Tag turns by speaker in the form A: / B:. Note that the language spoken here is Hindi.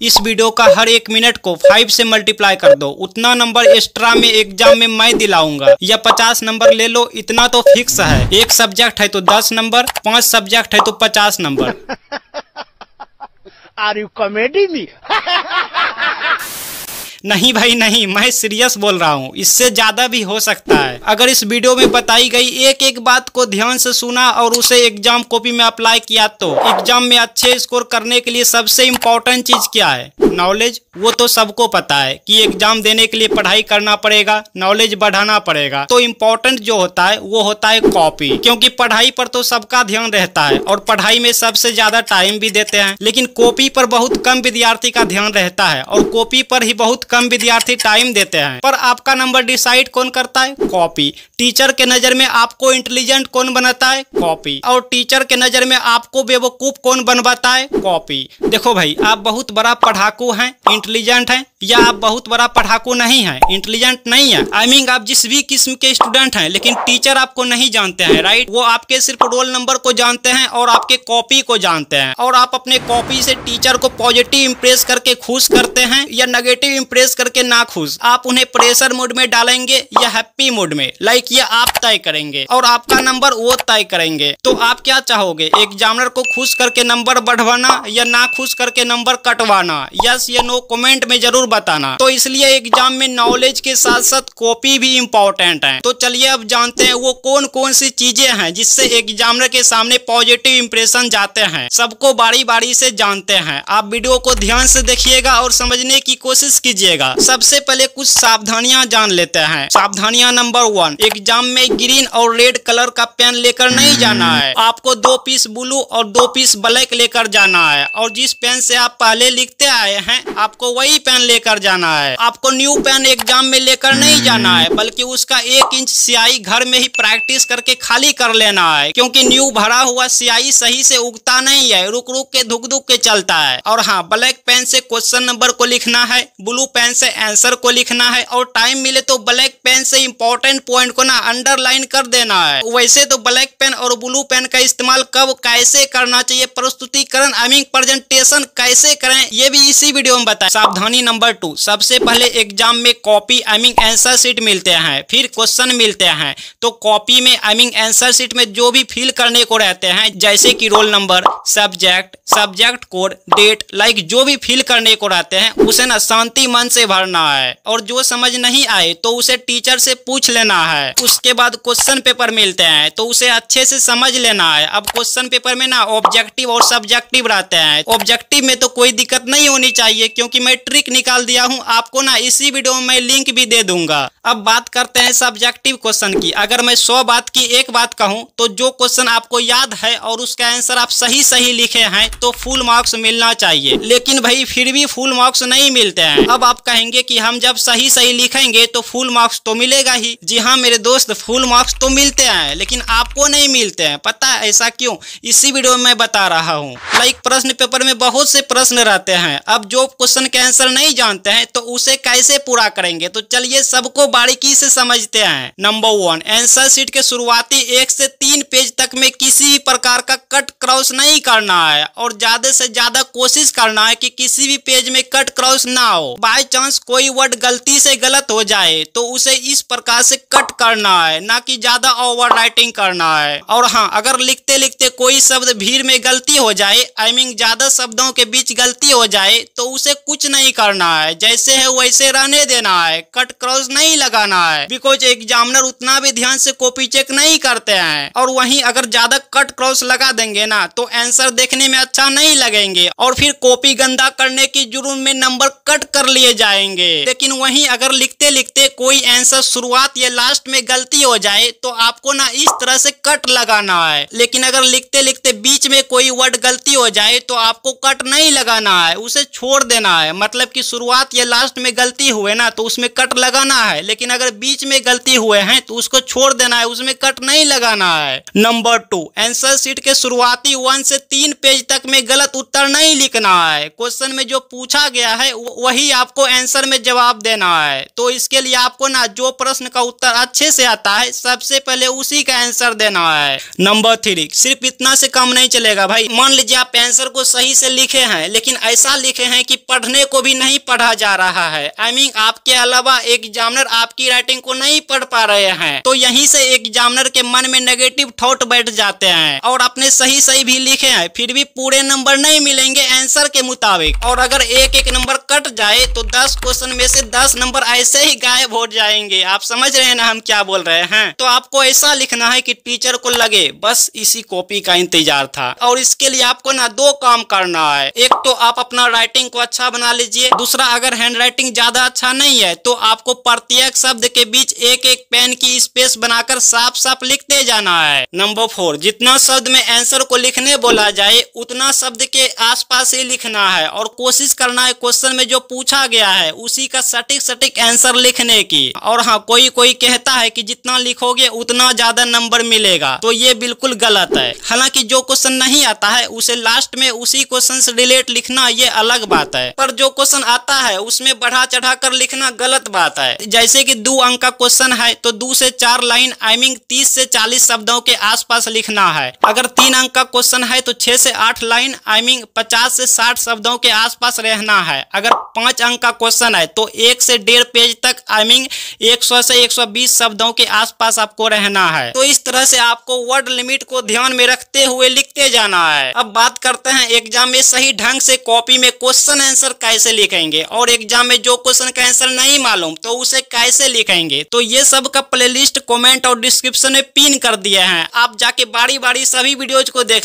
A: इस वीडियो का हर एक मिनट को 5 से मल्टीप्लाई कर दो, उतना नंबर एक्स्ट्रा में एग्जाम में मैं दिलाऊंगा। या 50 नंबर ले लो, इतना तो फिक्स है। एक सब्जेक्ट है तो 10 नंबर, 5 सब्जेक्ट है तो 50 number.
B: Are you comedy me?
A: नहीं भाई नहीं, मैं सीरियस बोल रहा हूँ, इससे ज्यादा भी हो सकता है। अगर इस वीडियो में बताई गई एक एक बात को ध्यान से सुना और उसे एग्जाम कॉपी में अप्लाई किया तो एग्जाम में अच्छे स्कोर करने के लिए सबसे इम्पोर्टेंट चीज क्या है? नॉलेज। वो तो सबको पता है कि एग्जाम देने के लिए पढ़ाई करना पड़ेगा, नॉलेज बढ़ाना पड़ेगा। तो इम्पोर्टेंट जो होता है वो होता है कॉपी, क्योंकि पढ़ाई पर तो सबका ध्यान रहता है और पढ़ाई में सबसे ज्यादा टाइम भी देते हैं, लेकिन कॉपी पर बहुत कम विद्यार्थी का ध्यान रहता है और कॉपी पर ही बहुत कम विद्यार्थी टाइम देते हैं। पर आपका नंबर डिसाइड कौन करता है? कॉपी। टीचर के नजर में आपको इंटेलिजेंट कौन बनाता है? कॉपी। और टीचर के नजर में आपको बेवकूफ कौन बनवाता है? कॉपी। देखो भाई, आप बहुत बड़ा पढ़ाकू हैं, इंटेलिजेंट हैं, या आप बहुत बड़ा पढ़ाकू नहीं है, इंटेलिजेंट नहीं है। आई मीन आप जिस भी किस्म के स्टूडेंट हैं, लेकिन टीचर आपको नहीं जानते हैं, राइट? वो आपके सिर्फ रोल नंबर को जानते हैं और आपके कॉपी को जानते हैं। और आप अपने कॉपी से टीचर को पॉजिटिव इंप्रेस करके खुश करते हैं या नेगेटिव इंप्रेस करके ना खुश। आप उन्हें प्रेशर मोड में डालेंगे या हैप्पी मोड में, लाइक ये आप तय करेंगे और आपका नंबर वो तय करेंगे। तो आप क्या चाहोगे? एग्जामिनर को खुश करके नंबर बढ़वाना या ना खुश करके नंबर कटवाना? यस या नो कमेंट में जरूर बताना। तो इसलिए एग्जाम में नॉलेज के साथ साथ कॉपी भी इम्पोर्टेंट है। तो चलिए अब जानते हैं वो कौन कौन सी चीजें हैं जिससे एग्जामिनर के सामने पॉजिटिव इंप्रेशन जाते हैं। सबको बारी बारी से जानते हैं। आप वीडियो को ध्यान से देखिएगा और समझने की कोशिश कीजिएगा। सबसे पहले कुछ सावधानियां जान लेते हैं। सावधानियां नंबर 1, एग्जाम में ग्रीन और रेड कलर का पेन लेकर नहीं जाना है। आपको 2 पीस ब्लू और 2 पीस ब्लैक लेकर जाना है और जिस पेन से आप पहले लिखते आए हैं आपको वही पेन लेकर जाना है। आपको न्यू पेन एग्जाम में लेकर नहीं जाना है, बल्कि उसका 1 इंच स्याही घर में ही प्रैक्टिस करके खाली कर लेना है, क्योंकि न्यू भरा हुआ स्याही सही से उगता नहीं है, रुक रुक के धुक धुक के चलता है। और हाँ, ब्लैक पेन से क्वेश्चन नंबर को लिखना है, ब्लू पेन से आंसर को लिखना है और टाइम मिले तो ब्लैक पेन से इंपॉर्टेंट पॉइंट को ना अंडरलाइन कर देना है। वैसे तो ब्लैक पेन और ब्लू पेन का इस्तेमाल कब कैसे करना चाहिए, प्रस्तुतिकरण आई मीन प्रेजेंटेशन कैसे करें, ये भी इसी वीडियो में बताएं। सावधानी नंबर 2, सबसे पहले एग्जाम में copy I mean answer sheet मिलते हैं, फिर क्वेश्चन मिलते हैं। तो कॉपी में आई मीन आंसर शीट में जो भी फिल करने को रहते हैं, जैसे कि roll number, subject, subject code, date, like जो भी फिल करने को रहते हैं उसे ना शांति मन से भरना है और जो समझ नहीं आए तो उसे टीचर से पूछ लेना है। उसके बाद क्वेश्चन पेपर मिलते हैं तो उसे अच्छे से समझ लेना है। अब क्वेश्चन पेपर में ना ऑब्जेक्टिव और सब्जेक्टिव रहते हैं। ऑब्जेक्टिव में तो कोई दिक्कत नहीं होनी चाहिए, क्योंकि मैं ट्रिक निकाल दिया हूं, आपको ना इसी वीडियो में मैं लिंक भी दे दूंगा। अब बात करते हैं सब्जेक्टिव क्वेश्चन की। अगर मैं 100 बात की एक बात कहूं तो जो क्वेश्चन आपको याद है और उसका आंसर आप सही सही लिखे हैं तो फुल मार्क्स मिलना चाहिए, लेकिन भाई फिर भी फुल मार्क्स नहीं मिलते हैं। अब आप कहेंगे कि हम जब सही सही लिखेंगे तो फुल मार्क्स तो मिलेगा ही। जी हाँ मेरे दोस्त, फुल मार्क्स तो मिलते हैं, लेकिन आपको नहीं मिलते हैं। पता है ऐसा क्यों? इसी वीडियो में मैं बता रहा हूँ। लाइक प्रश्न पेपर में बहुत से प्रश्न रहते हैं, अब जो क्वेश्चन के आंसर नहीं जानते हैं तो उसे कैसे पूरा करेंगे? तो चलिए सबको बारीकी से समझते हैं। नंबर 1, आंसर शीट के शुरुआती 1 से 3 पेज तक में किसी भी प्रकार का कट क्रॉस नहीं करना है और ज्यादा से ज्यादा कोशिश करना है कि किसी भी पेज में कट क्रॉस ना हो। बाय चांस कोई वर्ड गलती से गलत हो जाए तो उसे इस प्रकार से कट करना है, ना कि ज्यादा ओवर राइटिंग करना है। और हाँ, अगर लिखते लिखते कोई शब्द भीड़ में गलती हो जाए, आई मीन ज्यादा शब्दों के बीच गलती हो जाए, तो उसे कुछ नहीं करना है, जैसे है वैसे रहने देना है, कट क्रॉस नहीं लगाना है, बिकॉज एग्जामिनर उतना भी ध्यान से कॉपी चेक नहीं करते हैं। और वहीं अगर ज्यादा कट क्रॉस लगा देंगे ना तो आंसर देखने में अच्छा नहीं लगेंगे और फिर कॉपी गंदा करने की जुर्म में नंबर कट कर लिए जाएंगे। लेकिन वहीं अगर लिखते लिखते कोई आंसर शुरुआत या लास्ट में गलती हो जाए तो आपको ना इस तरह से कट लगाना है, लेकिन अगर लिखते लिखते बीच में कोई वर्ड गलती हो जाए तो आपको कट नहीं लगाना है, उसे छोड़ देना है। मतलब कि शुरुआत या लास्ट में गलती हुए ना तो उसमें कट लगाना है, लेकिन अगर बीच में गलती हुए हैं तो उसको छोड़ देना है, उसमें कट नहीं लगाना है। नंबर 2, आंसर शीट के शुरुआती 1 से 3 पेज तक में गलत उत्तर नहीं लिखना है। क्वेश्चन में जो पूछा गया है वही आपको आपको आंसर में जवाब देना है। तो इसके लिए आपको ना जो प्रश्न का उत्तर अच्छे से आता है सबसे पहले उसी का आंसर देना है। नंबर 3, सिर्फ इतना से काम नहीं चलेगा भाई। मान लीजिए आप आंसर को सही से लिखे हैं लेकिन ऐसा लिखे हैं कि पढ़ने को भी नहीं पढ़ा जा रहा है। आई मीन आपके अलावा एग्जामिनर आपकी राइटिंग को नहीं पढ़ पा रहे हैं। तो यहीं से एग्जामिनर के मन में नेगेटिव थॉट बैठ जाते हैं और आपने सही भी लिखे हैं फिर भी पूरे नंबर नहीं मिलेंगे आंसर के मुताबिक। और अगर एक नंबर कट जाए तो 10 क्वेश्चन में से 10 नंबर ऐसे ही गायब हो जाएंगे। आप समझ रहे हैं ना हम क्या बोल रहे हैं। तो आपको ऐसा लिखना है कि टीचर को लगे बस इसी कॉपी का इंतजार था। और इसके लिए आपको ना 2 काम करना है। एक तो आप अपना राइटिंग को अच्छा बना लीजिए। दूसरा, अगर हैंड राइटिंग ज्यादा अच्छा नहीं है तो आपको प्रत्येक शब्द के बीच एक पेन की स्पेस बनाकर साफ साफ लिखते जाना है। नंबर 4, जितना शब्द में आंसर को लिखने बोला जाए उतना शब्द के आसपास ही लिखना है और कोशिश करना है क्वेश्चन में जो पूछा गया है उसी का सटीक आंसर लिखने की। और हाँ, कोई कहता है कि जितना लिखोगे उतना ज्यादा नंबर मिलेगा, तो ये बिल्कुल गलत है। हालांकि जो क्वेश्चन नहीं आता है उसे लास्ट में उसी क्वेश्चन से रिलेट लिखना ये अलग बात है, पर जो क्वेश्चन आता है उसमें बढ़ा चढ़ा कर लिखना गलत बात है। जैसे कि 2 अंक का क्वेश्चन है तो 2 से 4 लाइन आई मीन 30 से 40 शब्दों के आसपास लिखना है। अगर 3 अंक का क्वेश्चन है तो 6 से 8 लाइन आई मीन 50 से 60 शब्दों के आसपास रहना है। अगर 5 अंक का क्वेश्चन है तो 1 से 1.5 पेज तक आई मीन 100 से 120 शब्दों के आसपास आपको रहना है। तो इस तरह से आपको वर्ड लिमिट को ध्यान में रखते हुए लिखते जाना है। अब बात करते हैं एग्जाम में सही ढंग से कॉपी में क्वेश्चन आंसर कैसे लिखेंगे और एग्जाम में जो क्वेश्चन का आंसर नहीं मालूम तो उसे कैसे लिखेंगे। तो ये सब का प्लेलिस्ट कमेंट और डिस्क्रिप्शन में पिन कर दिए हैं, आप जाके बारी बारी सभी वीडियोज को देख